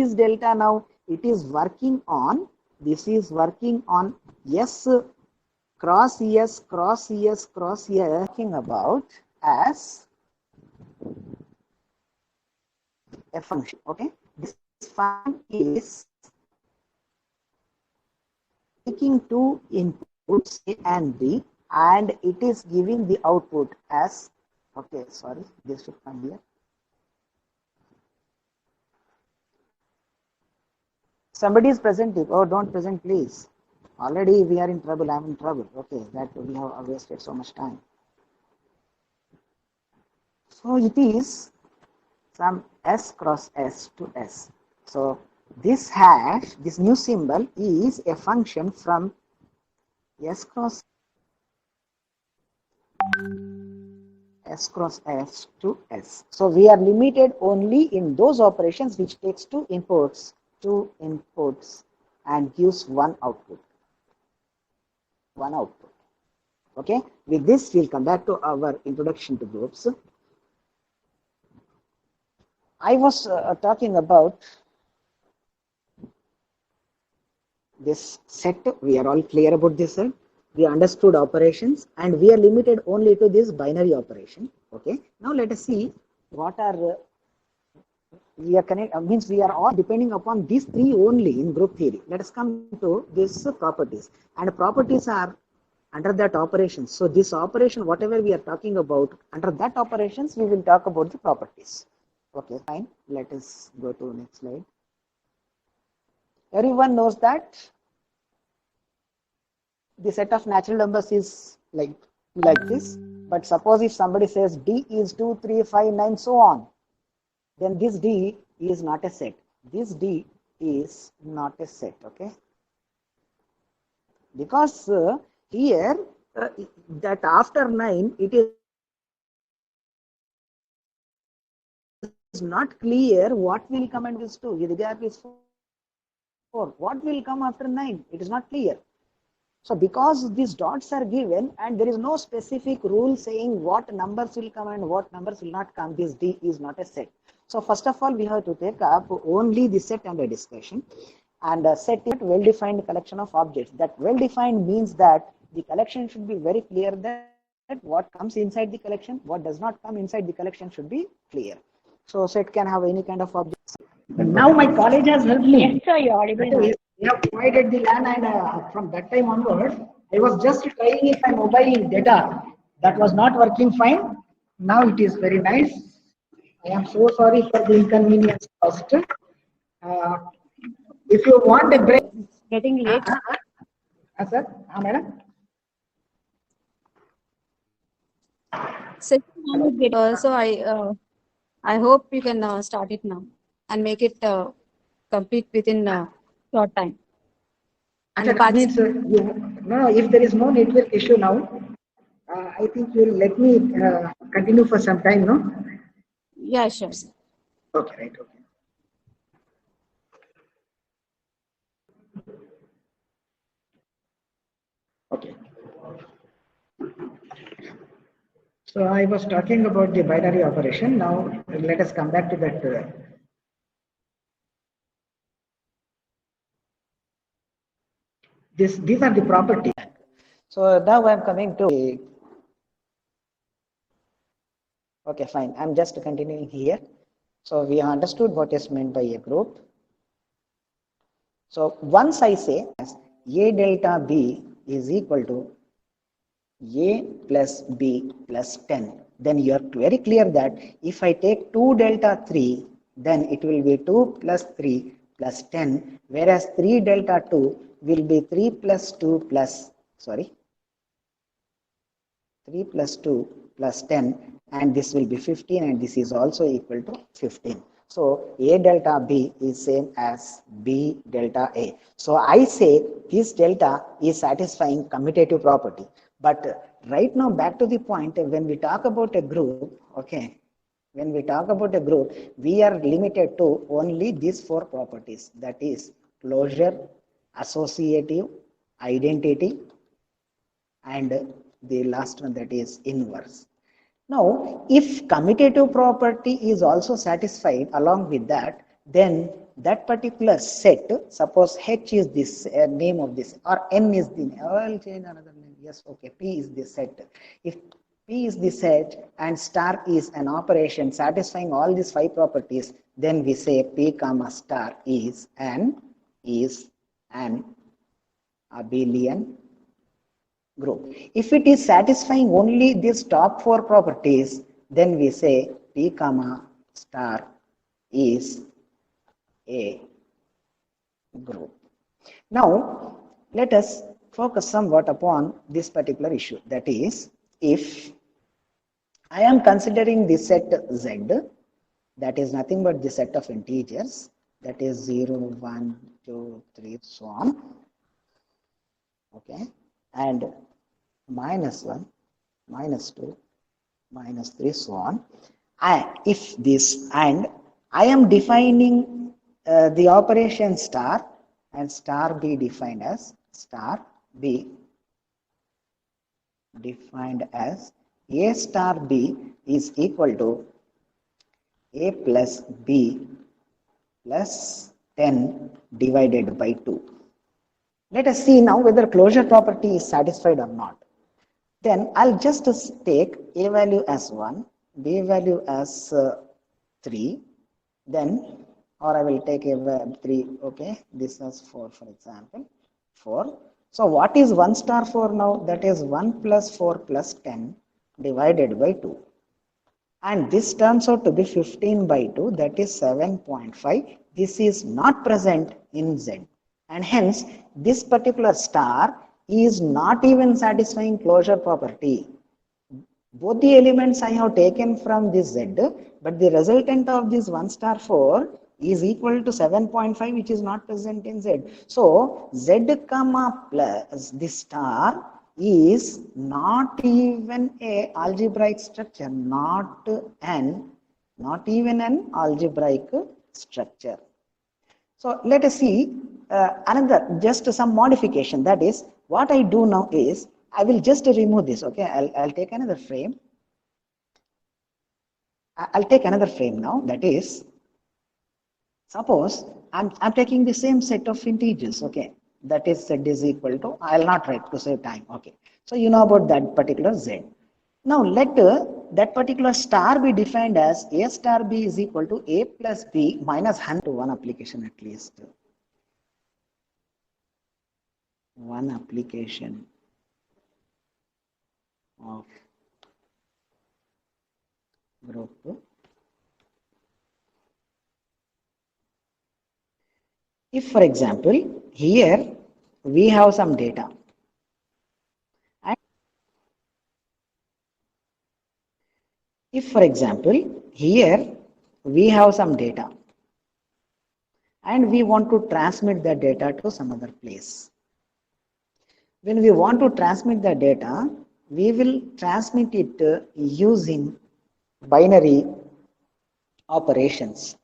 is delta now? It is working on, this is working on S cross S cross S cross S, talking about as a function. Okay, this function is taking two inputs A and B, and it is giving the output as, okay, sorry, this should come here. Somebody is presenting. Oh, don't present, please. Already we are in trouble. I'm in trouble. Okay, that we have wasted so much time. So it is from S cross S to S. So this hash, this new symbol is a function from S cross S to S. So we are limited only in those operations which takes two inputs and gives one output. Okay, with this we'll come back to our introduction to groups. I was talking about this set. We are all clear about this set. We understood operations, and we are limited only to this binary operation. Okay, now let us see what are we are means we are all depending upon these three only in group theory. Let us come to these properties, and properties are under that operations. So this operation, whatever we are talking about under that operations, we will talk about the properties. Okay, fine. Let us go to next slide. Everyone knows that the set of natural numbers is like this. But suppose if somebody says D is 2, 3, 5, 9, so on, then this D is not a set. This D is not a set. Okay, because here that after 9 it is not clear what will come and this 2. The gap is 4. What will come after 9? It is not clear. So because these dots are given and there is no specific rule saying what numbers will come and what numbers will not come, this D is not a set. So first of all, we have to take up only the set under discussion. And a set is a well-defined collection of objects. That well-defined means that the collection should be very clear, that what comes inside the collection, what does not come inside the collection should be clear. So set can have any kind of objects. Now my college has helped me. Yes, sir, you're audible. We have provided the LAN, and from that time onwards, I was just trying if my mobile data that was not working fine. Now it is very nice. I am so sorry for the inconvenience caused. If you want a break, Getting late. sir, madam. So I hope you can start it now and make it complete within short time. And that means, no, if there is no network issue now, I think you will let me continue for some time, no? Yeah, sure. Okay, right, okay. Okay. So I was talking about the binary operation. Now let us come back to that. These are the properties. So now I'm coming to. Okay, fine. I'm just continuing here. So we understood what is meant by a group. So once I say A delta B is equal to A plus B plus 10, then you are very clear that if I take 2 delta 3, then it will be 2 plus 3 plus 10, whereas 3 delta 2 will be 3 plus 2 plus, 3 plus 2 plus 10, and this will be 15, and this is also equal to 15. So A delta B is same as B delta A. So I say this delta is satisfying commutative property. But right now, back to the point, when we talk about a group, okay, when we talk about a group, we are limited to only these 4 properties, that is closure, associative, identity, and the last one, that is inverse. Now, if commutative property is also satisfied along with that, then that particular set, suppose H is this name of this, or N is the name, I'll change another name. Yes, okay, P is the set. If P is the set and star is an operation satisfying all these 5 properties, then we say P comma star is an abelian group. If it is satisfying only these top 4 properties, then we say P comma star is a group. Now, let us focus somewhat upon this particular issue. That is, if I am considering the set Z, that is nothing but the set of integers, that is 0, 1, 2, 3, so on. Okay, and minus 1, minus 2, minus 3, so on. If this, and I am defining the operation star, and star be defined as star B defined as A star B is equal to A plus B plus 10 divided by 2. Let us see now whether closure property is satisfied or not. Then I'll just take A value as 1, B value as 3, then, or I will take a 3, okay, this as 4 for example, 4. So what is 1 star 4 now? That is 1 plus 4 plus 10 divided by 2. And this turns out to be 15 by 2, that is 7.5. This is not present in Z. And hence, this particular star is not even satisfying closure property. Both the elements I have taken from this Z, but the resultant of this 1 star 4 is equal to 7.5, which is not present in Z. So, Z comma plus this star is not even a algebraic structure, not even an algebraic structure. So let us see another, just some modification. That is, what I do now is, I will just remove this, okay, I'll take another frame. I'll take another frame now, that is, suppose I'm taking the same set of integers, okay, that is Z is equal to, I'll not write to save time, okay. So you know about that particular Z. Now let that particular star be defined as A star B is equal to A plus B minus 100 to one application at least. One application of group. If, for example, here we have some data, and if, for example, here we have some data, and we want to transmit the data to some other place. When we want to transmit the data, we will transmit it using binary operations.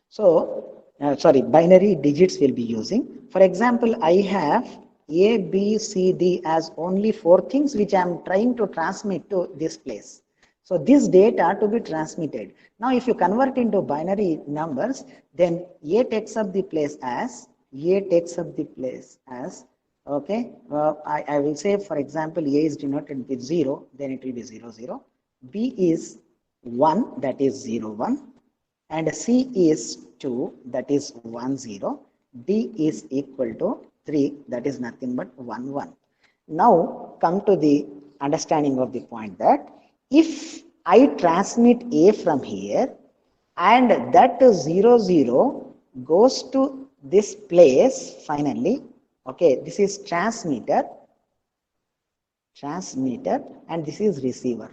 So, binary digits will be using. For example, I have A, B, C, D as only 4 things which I am trying to transmit to this place. So this data to be transmitted. Now if you convert into binary numbers, then A takes up the place as, okay, I will say, for example, A is denoted with 0, then it will be 0, 0. B is 1, that is 0, 1. And C is 2, that is 1, 0. D is equal to 3, that is nothing but 1, 1. Now come to the understanding of the point that if I transmit A from here and that 0, 0 goes to this place finally, okay, this is transmitter, and this is receiver.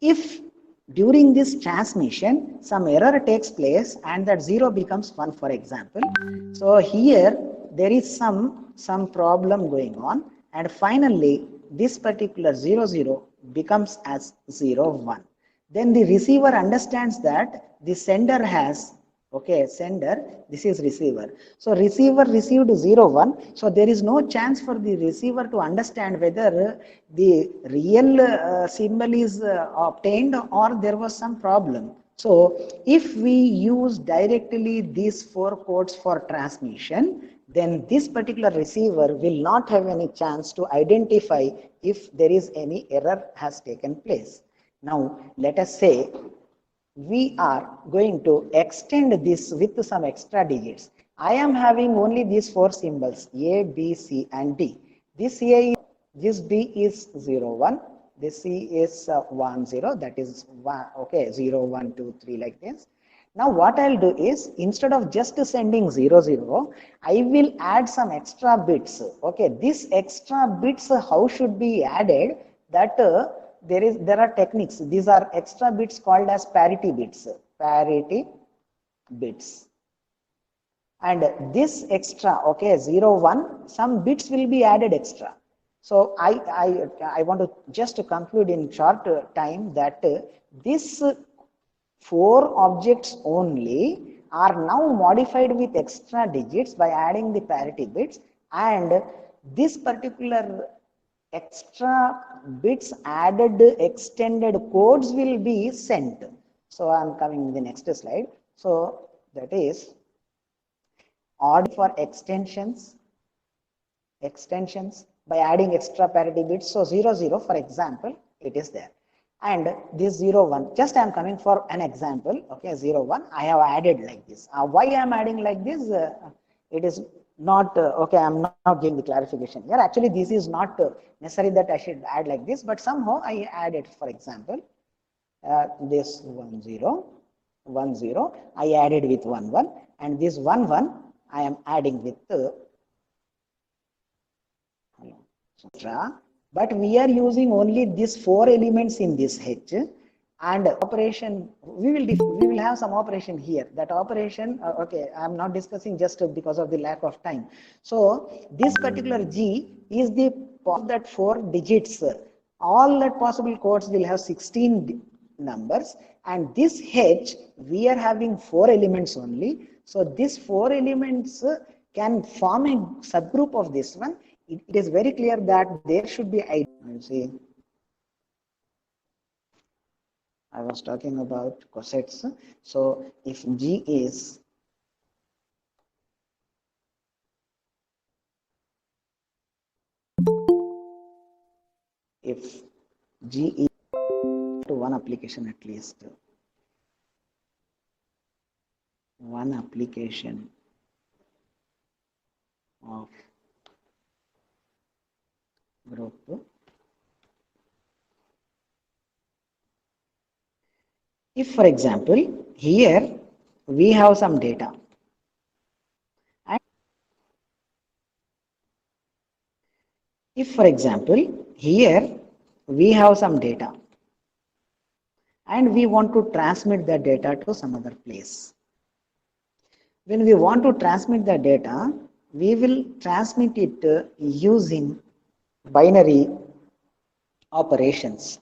If during this transmission some error takes place and that 0 becomes 1, for example, so here there is some problem going on, and finally this particular 0, 0 becomes as 0, 1. Then the receiver understands that the sender has Okay, sender, this is receiver. So receiver received 0, 1. So there is no chance for the receiver to understand whether the real symbol is obtained or there was some problem. So if we use directly these 4 codes for transmission, then this particular receiver will not have any chance to identify if there is any error has taken place. Now let us say we are going to extend this with some extra digits. I am having only these 4 symbols A, B, C and D. This A, this B is 0, 1. This C is 1, 0. That is 1, okay, 0, 1, 2, 3 like this. Now what I'll do is, instead of just sending 0, 0, I will add some extra bits. Okay, this extra bits how should be added? That there are techniques. These are extra bits called as parity bits. Parity bits. And this extra, okay, 0, 1, some bits will be added extra. So I want to just to conclude in short time that this 4 objects only are now modified with extra digits by adding the parity bits, and this particular extra bits added extended codes will be sent. So I am coming in the next slide. So that is order for extensions by adding extra parity bits. So 0, 0 for example, it is there. And this 0, 1, just I am coming for an example, okay, 0, 1, I have added like this. Why I am adding like this? It is not, okay, I am not giving the clarification here. Actually, this is not necessary that I should add like this, but somehow I added, for example, this 1, 0, 1, 0, I added with 1, 1, and this 1, 1, I am adding with but we are using only these 4 elements in this H, and operation we will have some operation here. That operation, okay, I am not discussing just because of the lack of time. So this particular G is the that 4 digits. All that possible codes will have 16 numbers, and this H we are having 4 elements only. So these 4 elements can form a subgroup of this one. It is very clear that there should be a, you see, I was talking about cosets. So if G is to one application, at least one application of group, if for example here we have some data, and if for example here we have some data and we want to transmit the data to some other place. When we want to transmit the data, we will transmit it using binary operations.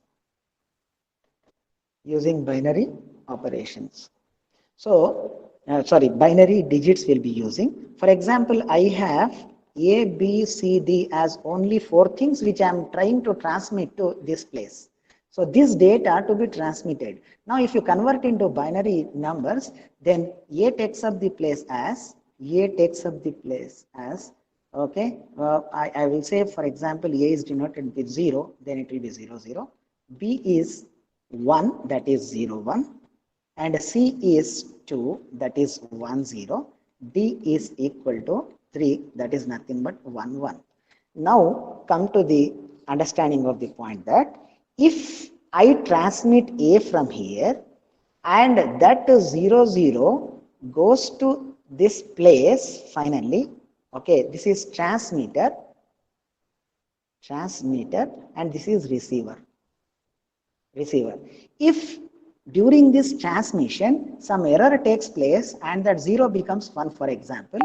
So, binary digits will be using. For example, I have A, B, C, D as only 4 things which I am trying to transmit to this place. So this data to be transmitted. Now if you convert into binary numbers, then A takes up the place as, okay, I will say for example A is denoted with 0, then it will be 0, 0. B is 1, that is 0, 1. And C is 2, that is 1, 0. D is equal to 3, that is nothing but 1, 1. Now come to the understanding of the point that if I transmit A from here and that 0, 0 goes to this place finally, okay, this is transmitter, and this is receiver. If during this transmission some error takes place and that 0 becomes 1, for example,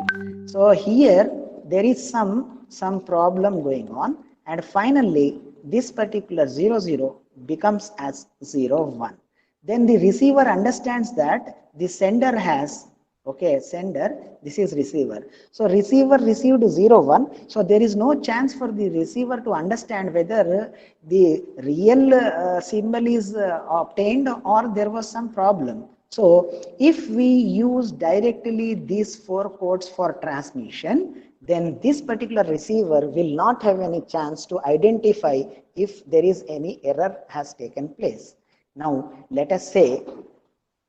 so here there is some problem going on, and finally this particular 0, 0 becomes as 0, 1. Then the receiver understands that the sender has, Okay, sender, this is receiver. So receiver received 0, 1. So there is no chance for the receiver to understand whether the real symbol is obtained or there was some problem. So if we use directly these 4 codes for transmission, then this particular receiver will not have any chance to identify if there is any error has taken place. Now let us say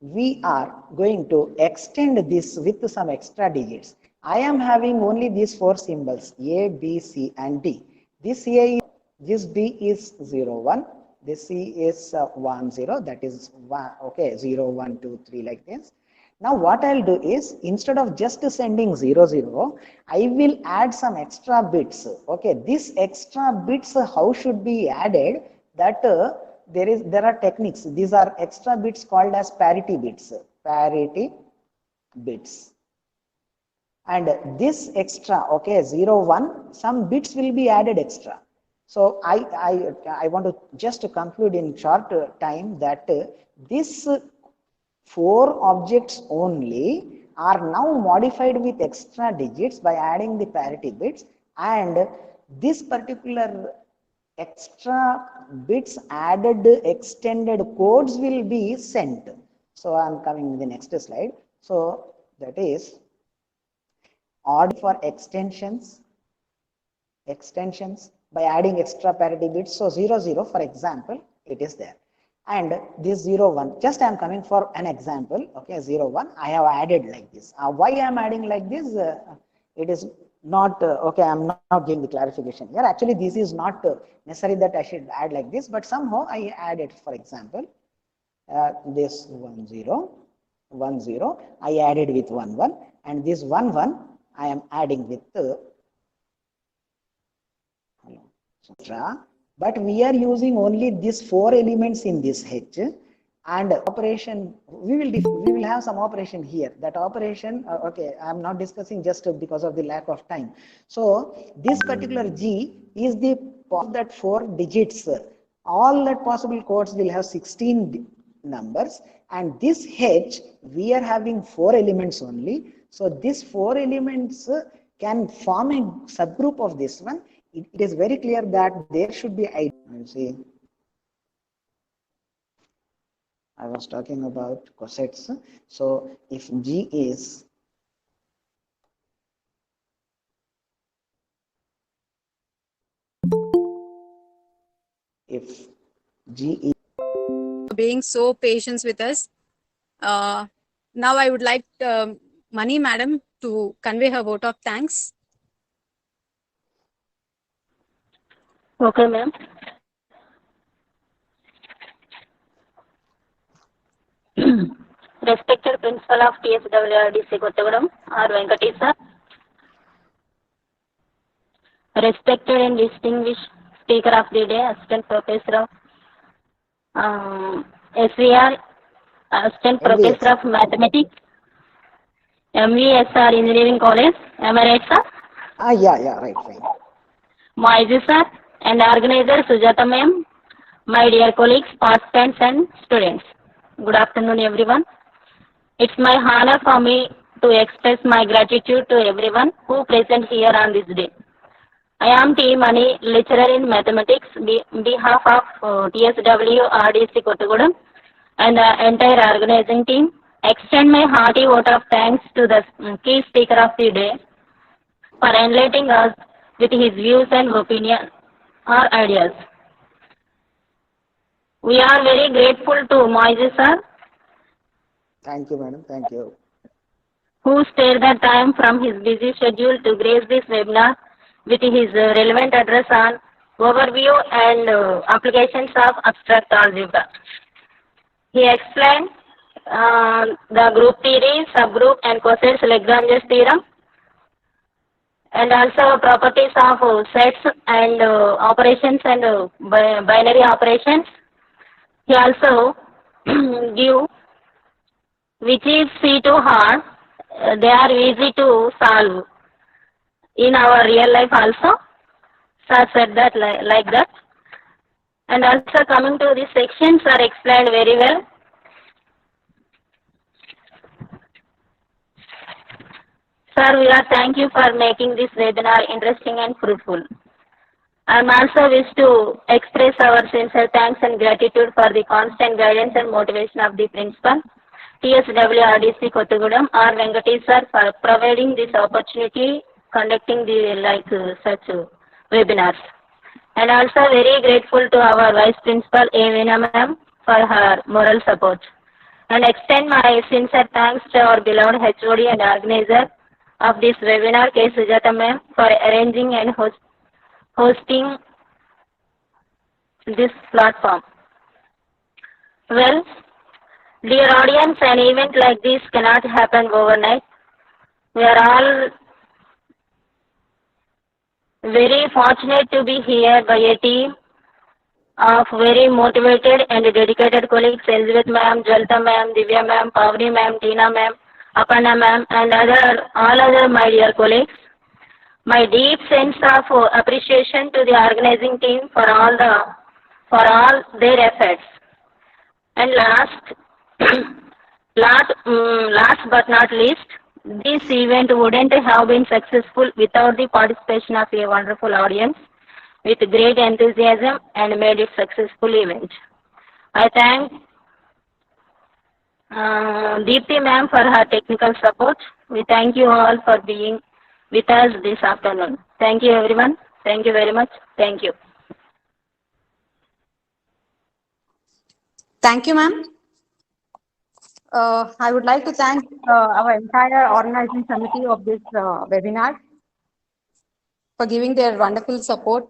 we are going to extend this with some extra digits. I am having only these 4 symbols A, B, C and D. This A, this B is 0, 1. This C is 1, 0. That is 1, okay, 0, 1, 2, 3 like this. Now what I'll do is instead of just sending 0, 0, I will add some extra bits. Okay, this extra bits how should be added? That there are techniques. These are extra bits called as parity bits. Parity bits. And this extra, okay, 0, 1, some bits will be added extra. So I want to just conclude in short time that this 4 objects only are now modified with extra digits by adding the parity bits, and this particular extra bits added extended codes will be sent. So I am coming to the next slide. So that is order for extensions by adding extra parity bits. So 0, 0 for example, it is there. And this 0, 1, just I am coming for an example, okay, 0, 1, I have added like this. Why I am adding like this? It is not, okay, I am not giving the clarification here. Actually, this is not necessary that I should add like this, but somehow I add it, for example, this 1, 0, 1, 0, I added with 1, 1, and this 1, 1, I am adding with but we are using only these 4 elements in this H, and operation we will have some operation here. That operation, okay, I am not discussing just because of the lack of time. So this particular G is the that 4 digits. All that possible codes will have 16 numbers, and this H we are having 4 elements only. So these 4 elements can form a subgroup of this one. It is very clear that there should be a, you see, I was talking about cosets. So if G is being so patient with us. Now I would like Mani Madam to convey her vote of thanks. Okay, ma'am. Respected Principal of TSWRDC Kottagudem, R. Venkatesh sir. Respected and distinguished Speaker of the Day, Assistant Professor of SVR, Assistant Professor of Mathematics, MVSR Engineering College. Am I right, sir? Yeah, right. Moises sir and organizer Sujata ma'am, my dear colleagues, participants and students. Good afternoon, everyone. It's my honor for me to express my gratitude to everyone who present here on this day. I am T. Mani, lecturer in mathematics, behalf of TSW RDC Kottagudem and the entire organizing team. Extend my hearty vote of thanks to the key speaker of the day for enlightening us with his views and opinions or ideas. We are very grateful to Moises sir. Thank you, madam. Thank you. Who spared the time from his busy schedule to grace this webinar with his relevant address on overview and applications of abstract algebra. He explained the group theory, subgroup and Cosets Lagrange's theorem, and also properties of sets and operations and binary operations. He also give which is C too hard, they are easy to solve in our real life also. Sir said that like that. And also coming to this section, sir explained very well. Sir, we are thank you for making this webinar interesting and fruitful. I am also wish to express our sincere thanks and gratitude for the constant guidance and motivation of the principal, TSWRDC Kottagudem, R. Venkatesh sir, for providing this opportunity, conducting the such webinars. And also very grateful to our Vice Principal, A. Veena ma'am, for her moral support. And extend my sincere thanks to our beloved HOD and organizer of this webinar, K. Sujata ma'am, for arranging and hosting this platform. Well, dear audience, an event like this cannot happen overnight. We are all very fortunate to be here by a team of very motivated and dedicated colleagues, Elizabeth ma'am, Jalta ma'am, Divya ma'am, Pavni ma'am, Tina ma'am, Aparna ma'am, and all other my dear colleagues. My deep sense of appreciation to the organizing team for all their efforts. And last but not least, this event wouldn't have been successful without the participation of a wonderful audience with great enthusiasm and made it successful event. I thank Deepti ma'am for her technical support. We thank you all for being with us this afternoon. Thank you everyone. Thank you very much. Thank you. Thank you, ma'am. I would like to thank our entire organizing committee of this webinar for giving their wonderful support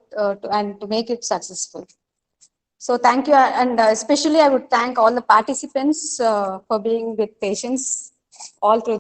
and to make it successful. So thank you, and especially I would thank all the participants for being with patience all through